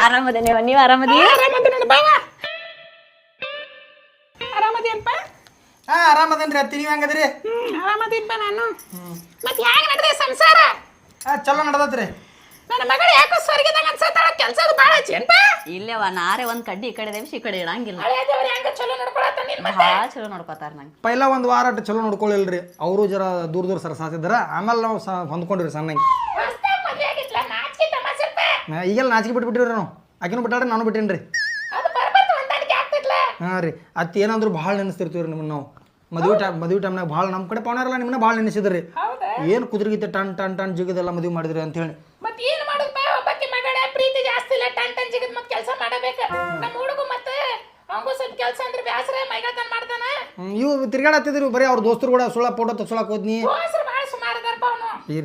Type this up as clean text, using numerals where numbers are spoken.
ಆರಾಮದೇನೇವ ನೀವ್ ಆರಾಮದಿ? ಆರಾಮದ ನನ್ನ ಬಾವ ಆರಾಮದೇನಪ್ಪ? ಆರಾಮದೇನ್ರಿ ಅತ್ತಿ, ನೀವು ಹೆಂಗದ್ರಿ? ಆರಾಮದೀನಪ್ಪ ನಾನು. ಮತ್ತೆ ಹ್ಯಾಂಗ ನಡೆದ ಸಂಸಾರ? ಚಲೋ ನಡ್ದತ್ರಿ. ನನ್ನ ಮಗಳು ಯಾಕೋ ಸ್ವರ್ಗದಾಗ ಅನ್ಸತ್ತಾಳ, ಕೆಲಸದ ಭಾಳ ಹಚ್ಚೇನ್ಪ? ಇಲ್ಲವ ನಾರೇ ಒಂದ್ ಕಡ್ಡಿ ಈ ಕಡೆ ದೇವ್ಸಿ ಈ ಕಡೆ ಇಡಂಗಿಲ್ಲ. ಹಳೆಯದವ್ರು ಹೆಂಗ ಚಲೋ ನಡ್ಕೊಳತ್ತ ನಿನ್ ಮತ್ತೆ? ಭಾಳ ಚಲೋ ನೋಡ್ಕೋತಾರ ನಂಗೆ. ಪೈಲ ಒಂದು ವಾರ ಅಟ್ಟು ಚಲೋ ನೋಡ್ಕೊಳ್ಳಿಲ್ರಿ. ಅವರು ಜರ ದೂರ ದೂರ ಸರಸಾತಿದ್ರ, ಆಮೇಲೆ ನಾವು ಹೊಂದ್ಕೊಂಡಿವ್ರಿ ಸಣ್ಣಂಗೆ. ಹೊಸ್ದಾಗ್ ಮದ್ವೆ ಆಗಿತ್ಲ, ನಾಚಿಕೆ ತಮಾಷೆಪ್ಪ. ಈಗೆಲ್ಲ ನಾಚಿಕೆ ಬಿಟ್ಬಿಟ್ಟಿವ್ರಿ ನಾವು. ಆಕಿನೂ ಬಿಟ್ಟಾಡ್ರಿ, ನಾನು ಬಿಟ್ಟೇನ್ರಿ. ಅದು ಬರ್ಬರ್ತ ಹೊಂದಾಣಿಕೆ ಆಗ್ತಿದ್ಲ. ಹಾಂ ರೀ, ಅತ್ತಿ ಏನಂದ್ರು ಭಾಳ ನೆನೆಸ್ತಿರ್ತೀವ್ರಿ ನಿಮ್ಮನ್ನ ನಾವು. ಮದುವೆ ಟೈಮ್ನಾಗ ಭಾಳ ನಮ್ಮ ಕಡೆ ಪವನರೆಲ್ಲ ನಿಮ್ಮನ್ನ ಭಾಳ ನೆನೆಸಿದ್ರಿ. ಹೌದಾ? ಏನು ಕುದುರೆಗೀತೆ ಟನ್ ಟನ್ ಟನ್ ಜಿಗದೆಲ್ಲ ಮದುವೆ ಮಾಡಿದ್ರಿ ಅಂತ ಹೇಳಿ. ಮತ್ತೆ ಏನು ಮಾಡೋದು ಬಾ, ಒಬ್ಬಾಕಿ ಮಗಳ ಪ್ರೀತಿ ಜಾಸ್ತಿ ಇಲ್ಲ, ಟನ್ ಟನ್ ಜಿಗದ್ ಮತ್ತೆ ಕೆಲಸ ಮಾಡಬೇಕ. ನಮ್ಮ ಹುಡುಗ ಮತ್ತೆ ಅವಂಗೂ ಸ್ವಲ್ಪ ಕೆಲಸ ಅಂದ್ರೆ ಬ್ಯಾಸರ, ಮೈಗಳ್ತನ ಮಾಡ್ತಾನ. ಇವು ತಿರ್ಗಾಡತ್ತಿದ್ರು ಬರೀ ಅವ್ರ ದೋಸ್ತರು ಕೂಡ ಸುಳ್ಳ ಫೋಟೋ ತಗ್ಸೋಳಕ್ ಹೋದ್ನಿ. ದೋಸ್ರು ಭಾಳ ಸುಮಾರು ಅದಾರಪ್ಪ ಅವನು. ಇರ್ಲಿ